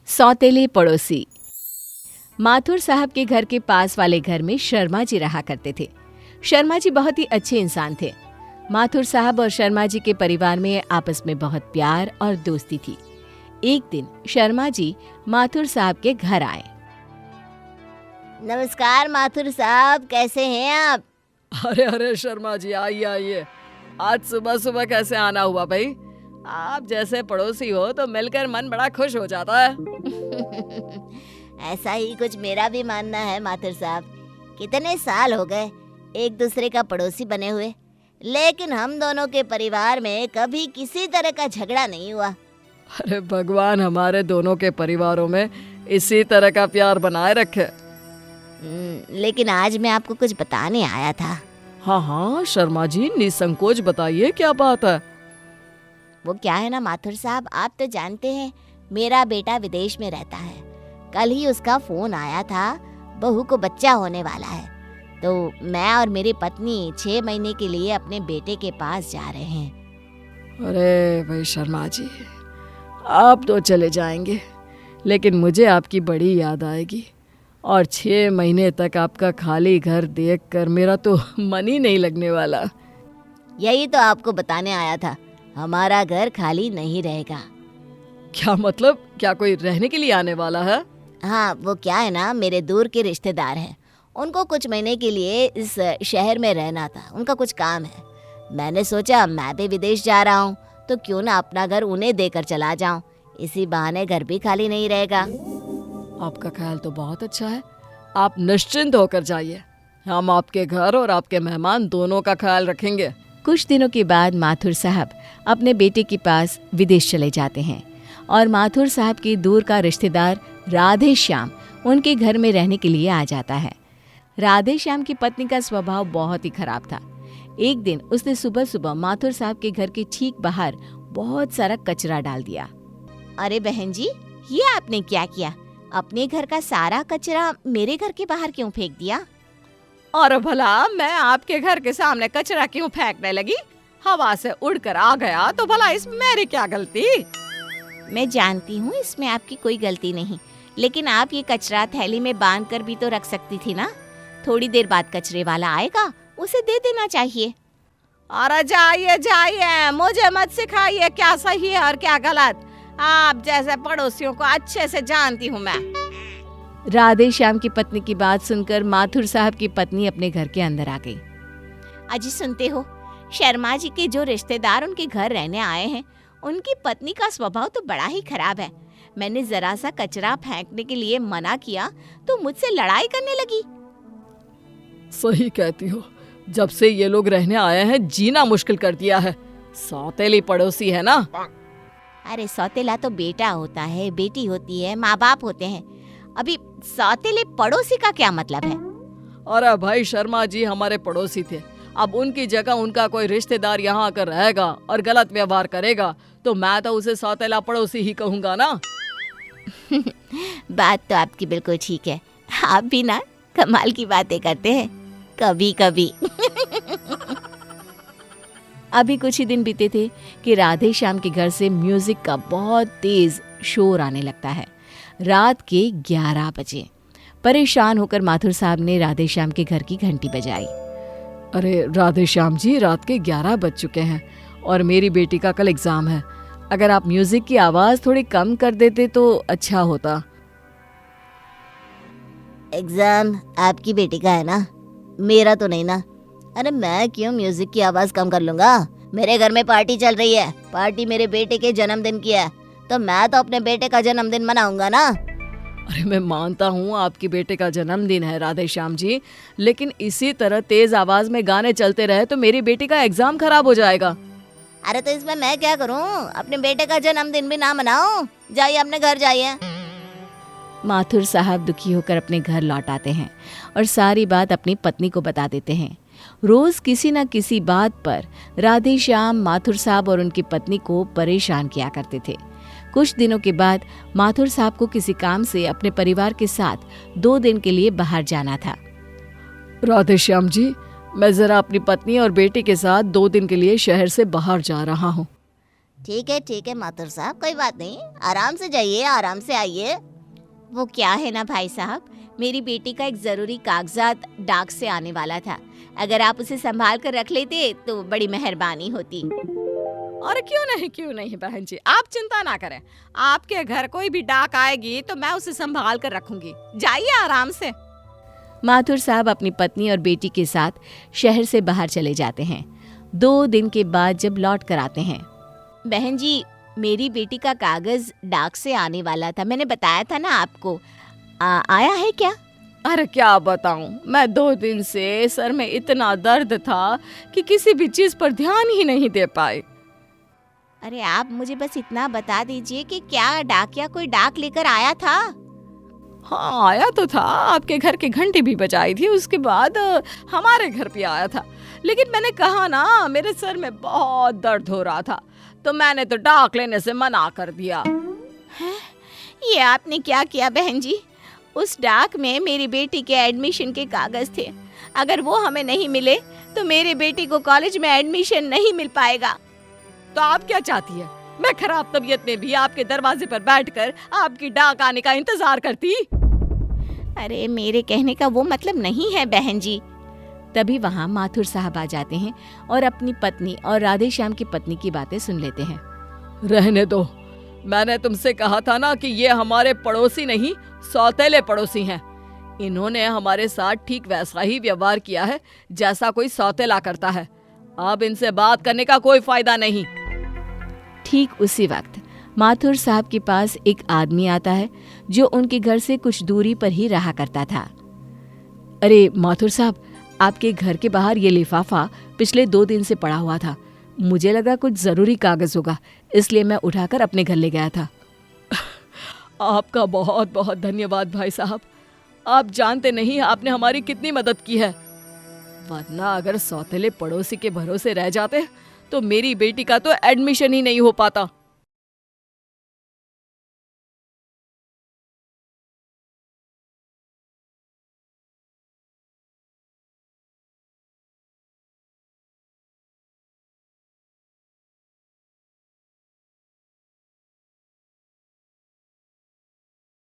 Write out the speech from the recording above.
सौतेले पड़ोसी। माथुर साहब के घर के पास वाले घर में शर्मा जी रहा करते थे। शर्मा जी बहुत ही अच्छे इंसान थे। माथुर साहब और शर्मा जी के परिवार में आपस में बहुत प्यार और दोस्ती थी। एक दिन शर्मा जी माथुर साहब के घर आए। नमस्कार माथुर साहब, कैसे हैं आप? अरे शर्मा जी, आइए आइए। आज सुबह सुबह कैसे आना हुआ भाई? आप जैसे पड़ोसी हो तो मिलकर मन बड़ा खुश हो जाता है। ऐसा ही कुछ मेरा भी मानना है माथुर साहब। कितने साल हो गए एक दूसरे का पड़ोसी बने हुए, लेकिन हम दोनों के परिवार में कभी किसी तरह का झगड़ा नहीं हुआ। अरे भगवान हमारे दोनों के परिवारों में इसी तरह का प्यार बनाए रखे। लेकिन आज मैं आपको कुछ बताने आया था। हाँ शर्मा जी, निसंकोच बताइए, क्या बात है? वो क्या है ना माथुर साहब, आप तो जानते हैं मेरा बेटा विदेश में रहता है। कल ही उसका फोन आया था, बहू को बच्चा होने वाला है। तो मैं और मेरी पत्नी 6 महीने के लिए अपने बेटे के पास जा रहे हैं। अरे भाई शर्मा जी, आप तो चले जाएंगे, लेकिन मुझे आपकी बड़ी याद आएगी। और 6 महीने तक आपका खाली घर देखकर मेरा तो मन ही नहीं लगने वाला। यही तो आपको बताने आया था, हमारा घर खाली नहीं रहेगा। क्या मतलब? क्या कोई रहने के लिए आने वाला है? हाँ, वो क्या है ना, मेरे दूर के रिश्तेदार हैं। उनको कुछ महीने के लिए इस शहर में रहना था, उनका कुछ काम है। मैंने सोचा मैं भी विदेश जा रहा हूँ तो क्यों ना अपना घर उन्हें देकर चला जाऊँ। इसी बहाने घर भी खाली नहीं रहेगा। आपका ख्याल तो बहुत अच्छा है। आप निश्चिंत होकर जाइए, हम आपके घर और आपके मेहमान दोनों का ख्याल रखेंगे। कुछ दिनों के बाद माथुर साहब अपने बेटे के पास विदेश चले जाते हैं और माथुर साहब की दूर का रिश्तेदार राधे श्याम उनके घर में रहने के लिए आ जाता है। राधे श्याम की पत्नी का स्वभाव बहुत ही खराब था। एक दिन उसने सुबह सुबह माथुर साहब के घर के ठीक बाहर बहुत सारा कचरा डाल दिया। अरे बहन जी, ये आपने क्या किया? अपने घर का सारा कचरा मेरे घर के बाहर क्यों फेंक दिया? और भला मैं आपके घर के सामने कचरा क्यों फेंकने लगी? हवा से उड़कर आ गया तो भला इसमें मेरी क्या गलती? मैं जानती हूँ इसमें आपकी कोई गलती नहीं, लेकिन आप ये कचरा थैली में बांध कर भी तो रख सकती थी ना। थोड़ी देर बाद कचरे वाला आएगा, उसे दे देना चाहिए। अरे जाइए जाइए, मुझे मत सिखाइए क्या सही है और क्या गलत। आप जैसे पड़ोसियों को अच्छे से जानती हूँ मैं। राधे श्याम की पत्नी की बात सुनकर माथुर साहब की पत्नी अपने घर के अंदर आ गई। अजी सुनते हो, शर्मा जी के जो रिश्तेदार उनके घर रहने आए हैं, उनकी पत्नी का स्वभाव तो बड़ा ही खराब है। मैंने जरा सा कचरा फेंकने के लिए मना किया तो मुझसे लड़ाई करने लगी। सही कहती हो, जब से ये लोग रहने आए हैं जीना मुश्किल कर दिया है। सौतेली पड़ोसी है ना। अरे सौतेला तो बेटा होता है, बेटी होती है, माँ बाप होते हैं। अभी सौतेले पड़ोसी का क्या मतलब है? अरे भाई शर्मा जी हमारे पड़ोसी थे, अब उनकी जगह उनका कोई रिश्तेदार यहाँ आकर रहेगा और गलत व्यवहार करेगा तो मैं तो उसे सौतेला पड़ोसी ही कहूँगा ना। बात तो आपकी बिल्कुल ठीक है। आप भी ना कमाल की बातें करते हैं कभी कभी। अभी कुछ ही दिन बीते थे कि राधे श्याम के घर से म्यूजिक का बहुत तेज शोर आने लगता है। रात के 11 बजे परेशान होकर माथुर साहब ने राधे श्याम के घर की घंटी बजाई। अरे राधे श्याम जी, रात के 11 बज चुके हैं और मेरी बेटी का कल एग्जाम है। अगर आप म्यूजिक की आवाज थोड़ी कम कर देते तो अच्छा होता। एग्जाम आपकी बेटी का है ना, मेरा तो नहीं ना। अरे मैं क्यों म्यूजिक की आवाज कम कर लूंगा? मेरे घर में पार्टी चल रही है, पार्टी मेरे बेटे के जन्मदिन की है, तो मैं तो अपने बेटे का जन्मदिन मनाऊंगा ना। अरे मैं मानता हूँ आपकी बेटे का जन्मदिन है राधे श्याम जी, लेकिन इसी तरह तेज आवाज में गाने चलते रहे तो मेरी बेटी का एग्जाम खराब हो जाएगा। अरे तो इसमें मैं क्या करूँ? अपने बेटे का जन्मदिन भी ना मनाओ, जाइए अपने घर जाइए। माथुर साहब दुखी होकर अपने घर लौट आते हैं और सारी बात अपनी पत्नी को बता देते हैं। रोज किसी न किसी बात पर राधे श्याम माथुर साहब और उनकी पत्नी को परेशान किया करते थे। कुछ दिनों के बाद माथुर साहब को किसी काम से अपने परिवार के साथ 2 दिन के लिए बाहर जाना था। राधे श्याम जी, मैं जरा अपनी पत्नी और बेटी के साथ 2 दिन के लिए शहर से बाहर जा रहा हूँ। ठीक है माथुर साहब, कोई बात नहीं, आराम से जाइए, आराम से आइए। वो क्या है ना भाई साहब, मेरी बेटी का एक ज़रूरी कागजात डाक से आने वाला था। अगर आप उसे संभाल कर रख लेते तो बड़ी मेहरबानी होती। और क्यों नहीं बहन जी, आप चिंता ना करें। आपके घर कोई भी डाक आएगी तो मैं उसे संभाल कर रखूंगी। जाइए आराम से। माथुर साहब अपनी पत्नी और बेटी के साथ शहर से बाहर चले जाते हैं। 2 दिन के बाद जब लौट कर आते हैं, बहन जी, मेरी बेटी का कागज डाक से आने वाला था, मैंने बताया था ना आपको। आया है क्या? अरे क्या बताऊं, मैं 2 दिन से सर में इतना दर्द था कि किसी भी चीज पर ध्यान ही नहीं दे पाए। अरे आप मुझे बस इतना बता दीजिए कि क्या डाकिया कोई डाक लेकर आया था? हाँ आया तो था, आपके घर की घंटी भी बजाई थी, उसके बाद हमारे घर पे आया था। लेकिन मैंने कहा ना, मेरे सर में बहुत दर्द हो रहा था तो मैंने तो डाक लेने से मना कर दिया। है? ये आपने क्या किया बहन जी? उस डाक में मेरी बेटी के एडमिशन के कागज थे। अगर वो हमें नहीं मिले तो मेरी बेटी को कॉलेज में एडमिशन नहीं मिल पाएगा। तो आप क्या चाहती है? मैं खराब तबीयत में भी आपके दरवाजे पर बैठकर आपकी डाक आने का इंतजार करती? अरे मेरे कहने का वो मतलब नहीं है बहन जी। तभी वहाँ माथुर साहब आ जाते हैं और अपनी पत्नी और राधेश्याम की पत्नी की बातें सुन लेते हैं। रहने दो, मैंने तुमसे कहा था ना कि ये हमारे पड़ोसी नहीं, सौतेले पड़ोसी हैं। इन्होंने हमारे साथ ठीक वैसा ही व्यवहार किया है जैसा कोई सौतेला करता है। अब इनसे बात करने का कोई फायदा नहीं। ठीक उसी वक्त माथुर साहब के पास एक आदमी आता है जो उनके घर से कुछ दूरी पर ही रहा करता था। अरे माथुर साहब, आपके घर के बाहर ये लिफाफा पिछले 2 दिन से पड़ा हुआ था। मुझे लगा कुछ जरूरी कागज होगा, इसलिए मैं उठाकर अपने घर ले गया था। आपका बहुत बहुत धन्यवाद भाई साहब। आप जानते नहीं आपने हमारी कितनी मदद की है। वरना अगर सौतेले पड़ोसी के भरोसे रह जाते तो मेरी बेटी का तो एडमिशन ही नहीं हो पाता।